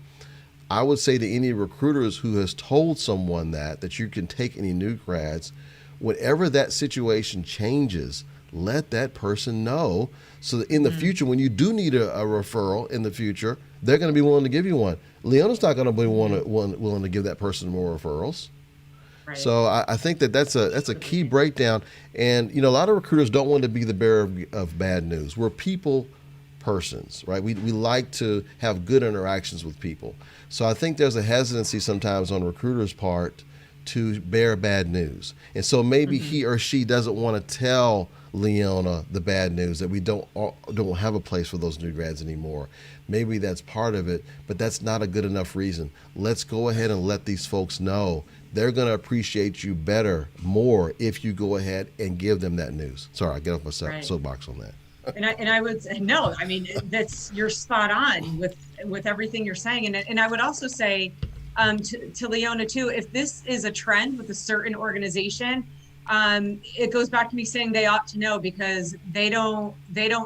I would say to any recruiters who has told someone that you can take any new grads, whenever that situation changes, let that person know, so that in the future, when you do need a referral in the future, they're going to be willing to give you one. Leona's not going to be willing to give that person more referrals. Right. So I think that's a key breakdown. And a lot of recruiters don't want to be the bearer of bad news. We're people persons, right? We like to have good interactions with people. So I think there's a hesitancy sometimes on recruiters' part to bear bad news. And so maybe he or she doesn't want to tell Leona the bad news that we don't have a place for those new grads anymore. Maybe that's part of it, but that's not a good enough reason. Let's go ahead and let these folks know they're going to appreciate you more if you go ahead and give them that news. Sorry, I get off my soapbox on that.
And I would say, no, I mean, you're spot on with everything you're saying. And I would also say to Leona too, if this is a trend with a certain organization, it goes back to me saying they ought to know, because they don't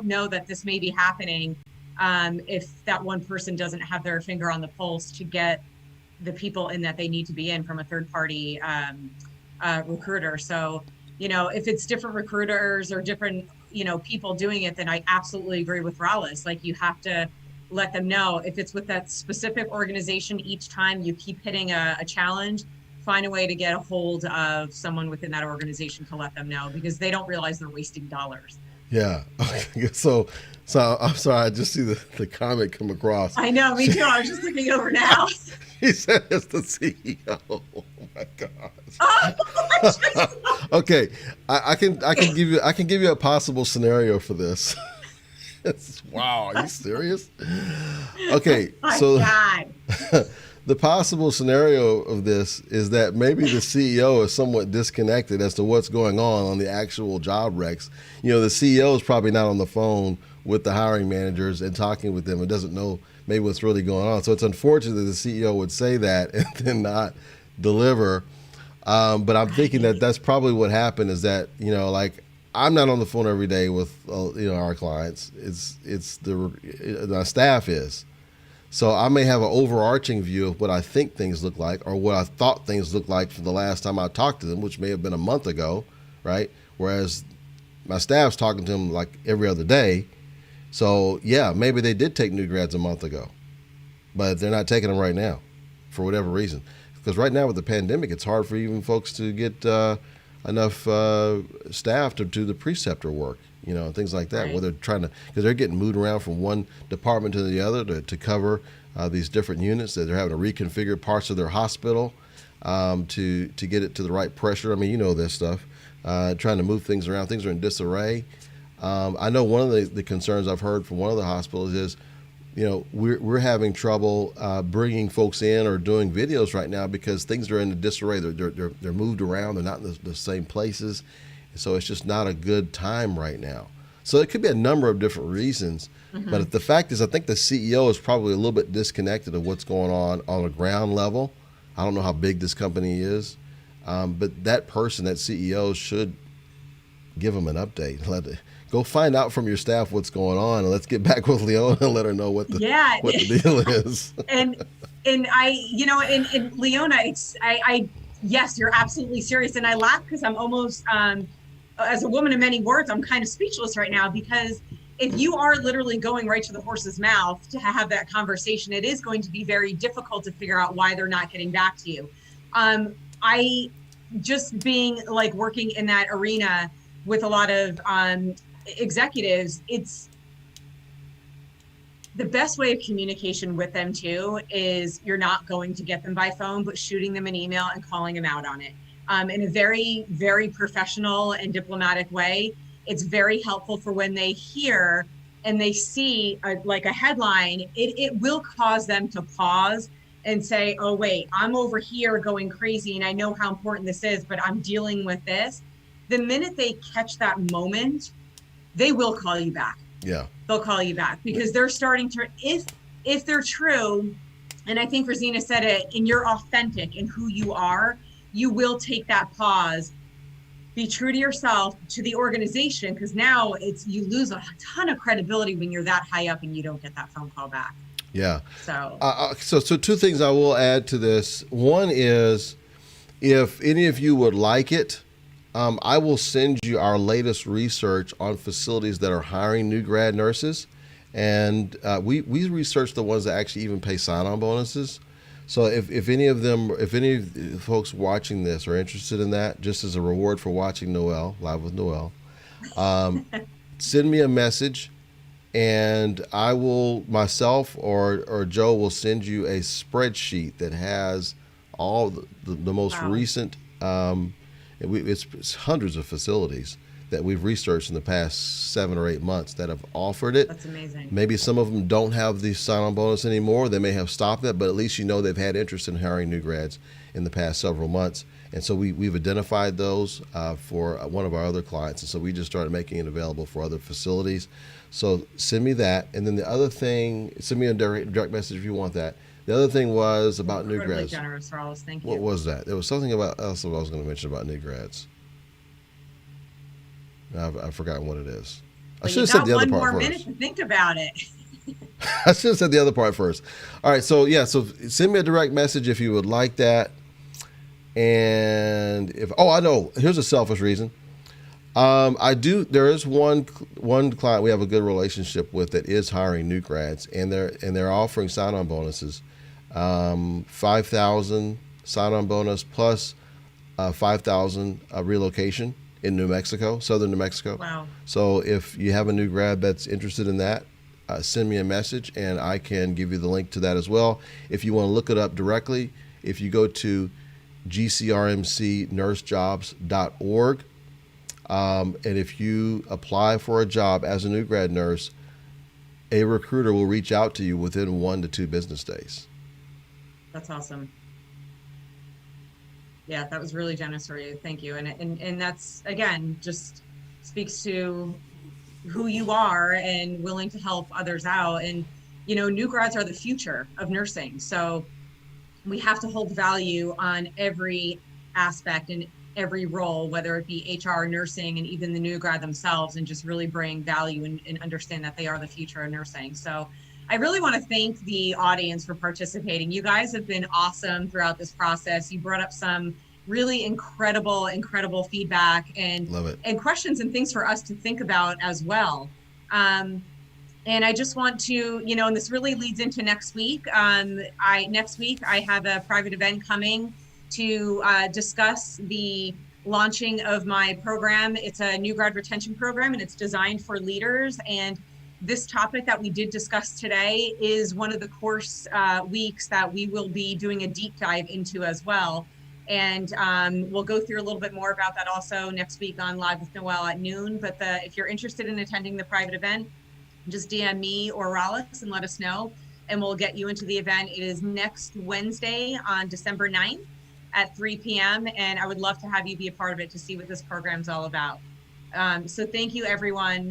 know that this may be happening if that one person doesn't have their finger on the pulse to get the people in that they need to be in from a third party recruiter. So, if it's different recruiters or different people doing it, then I absolutely agree with Rollis. Like, you have to let them know. If it's with that specific organization, each time you keep hitting a challenge, find a way to get a hold of someone within that organization to let them know, because they don't realize they're wasting dollars.
Yeah. Okay. So I'm sorry, I just see the comment come across.
I know, me too. I was just looking over now.
He said it's the CEO. Oh my gosh.
Oh,
okay. I can give you a possible scenario for this. Wow, are you serious? Okay.
my God.
the possible scenario of this is that maybe the CEO is somewhat disconnected as to what's going on the actual job recs. The CEO is probably not on the phone with the hiring managers and talking with them and doesn't know maybe what's really going on. So it's unfortunate that the CEO would say that and then not deliver. But I'm thinking that that's probably what happened is that, like I'm not on the phone every day with, our clients. It's my staff is. So I may have an overarching view of what I think things look like or what I thought things looked like from the last time I talked to them, which may have been a month ago, right? Whereas my staff's talking to them like every other day. So yeah, maybe they did take new grads a month ago, but they're not taking them right now for whatever reason. Because right now with the pandemic, it's hard for even folks to get enough staff to do the preceptor work, and things like that.
Right.
Where they're trying to, because they're getting moved around from one department to the other to cover these different units. That they're having to reconfigure parts of their hospital to get it to the right pressure. I mean, this stuff. Trying to move things around. Things are in disarray. I know one of the concerns I've heard from one of the hospitals is, we're having trouble bringing folks in or doing videos right now because things are in a disarray. They're moved around. They're not in the same places. So it's just not a good time right now. So it could be a number of different reasons. Mm-hmm. But the fact is, I think the CEO is probably a little bit disconnected of what's going on a ground level. I don't know how big this company is. But that person, that CEO, should give them an update. Go find out from your staff what's going on, and let's get back with Leona and let her know what the deal is.
and Leona, yes, you're absolutely serious. And I laugh because I'm almost, as a woman of many words, I'm kind of speechless right now, because if you are literally going right to the horse's mouth to have that conversation, it is going to be very difficult to figure out why they're not getting back to you. I just being like working in that arena with a lot of executives, it's the best way of communication with them too is you're not going to get them by phone, but shooting them an email and calling them out on it in a very, very professional and diplomatic way. It's very helpful for when they hear and they see a headline, it will cause them to pause and say, oh, wait, I'm over here going crazy and I know how important this is, but I'm dealing with this. The minute they catch that moment, they will call you back.
Yeah.
They'll call you back because they're starting to, if they're true, and I think Rosina said it, and you're authentic in who you are, you will take that pause, be true to yourself, to the organization, because now you lose a ton of credibility when you're that high up and you don't get that phone call back.
Yeah.
So
two things I will add to this. One is, if any of you would like it, I will send you our latest research on facilities that are hiring new grad nurses. And we researched the ones that actually even pay sign-on bonuses. So if any of the folks watching this are interested in that, just as a reward for watching Noelle, Live with Noelle, send me a message, and I will, myself or Joe will send you a spreadsheet that has all the most recent, it's hundreds of facilities that we've researched in the past 7 or 8 months that have offered it.
That's amazing.
Maybe some of them don't have the sign-on bonus anymore. They may have stopped it, but at least they've had interest in hiring new grads in the past several months. And so we've identified those for one of our other clients. And so we just started making it available for other facilities. So send me that. And then the other thing, send me a direct message if you want that. The other thing was about new grads.
Generous, Rollis. Thank you.
What was that? There was something else I was going to mention about new grads. I've forgotten what it is. I should have said the other part first.
One more minute to think about it.
I should have said the other part first. All right, so send me a direct message if you would like that. And I know, here's a selfish reason. There is one client we have a good relationship with that is hiring new grads, and they're offering sign-on bonuses, 5,000 sign-on bonus plus 5,000 relocation in New Mexico, southern New Mexico.
Wow.
So if you have a new grad that's interested in that, send me a message and I can give you the link to that as well. If you want to look it up directly, if you go to gcrmcnursejobs.org, and if you apply for a job as a new grad nurse, a recruiter will reach out to you within 1 to 2 business days.
That's awesome. Yeah, that was really generous for you. Thank you. And that's again just speaks to who you are and willing to help others out. And new grads are the future of nursing. So we have to hold value on every aspect and every role, whether it be HR, nursing, and even the new grad themselves, and just really bring value and understand that they are the future of nursing. So I really want to thank the audience for participating. You guys have been awesome throughout this process. You brought up some really incredible feedback and
Love it.
questions and things for us to think about as well. And I just want to, and this really leads into next week. Next week I have a private event coming to discuss the launching of my program. It's a new grad retention program, and it's designed for leaders. And this topic that we did discuss today is one of the course weeks that we will be doing a deep dive into as well. And we'll go through a little bit more about that also next week on Live with Noelle at noon. But if you're interested in attending the private event, just DM me or Rollis and let us know, and we'll get you into the event. It is next Wednesday on December 9th at 3 p.m. And I would love to have you be a part of it to see what this program's all about. So thank you, everyone.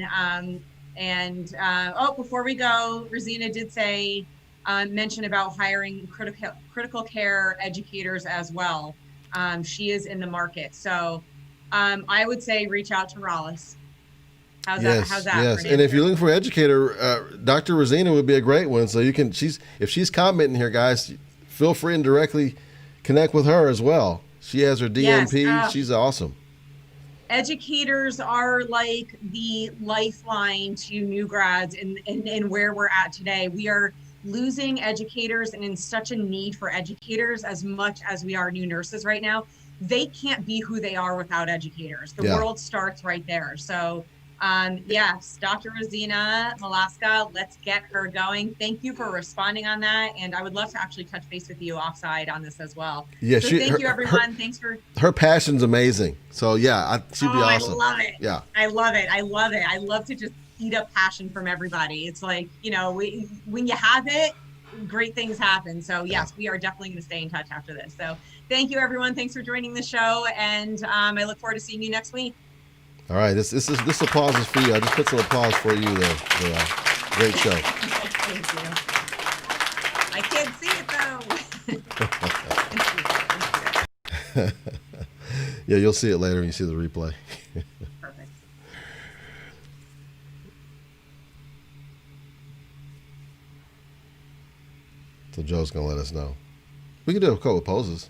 Before we go, Rosina did say, mention about hiring critical care educators as well. She is in the market. So I would say reach out to Rollis. How's that?
Yes. And if you're looking for an educator, Dr. Rosina would be a great one. So if she's commenting here, guys, feel free and directly connect with her as well. She has her DNP. Yes, she's awesome.
Educators are like the lifeline to new grads and where we're at today. We are losing educators and in such a need for educators as much as we are new nurses right now. They can't be who they are without educators. The world starts right there. So yes, Dr. Rosina Malaska, let's get her going. Thank you for responding on that. And I would love to actually touch base with you offside on this as well.
Yeah,
so thank you, everyone. Thanks for
her passion's amazing. So yeah, she'd be awesome.
I love it.
Yeah.
I love it. I love to just eat up passion from everybody. It's like, when you have it, great things happen. So yes, we are definitely going to stay in touch after this. So thank you, everyone. Thanks for joining the show. And I look forward to seeing you next week. All
right, this applause is for you. I just put some applause for you there. Great show.
Thank you. I can't see
it though. Yeah, you'll see it later when you see the replay.
Perfect.
So Joe's gonna let us know. We can do a couple of poses.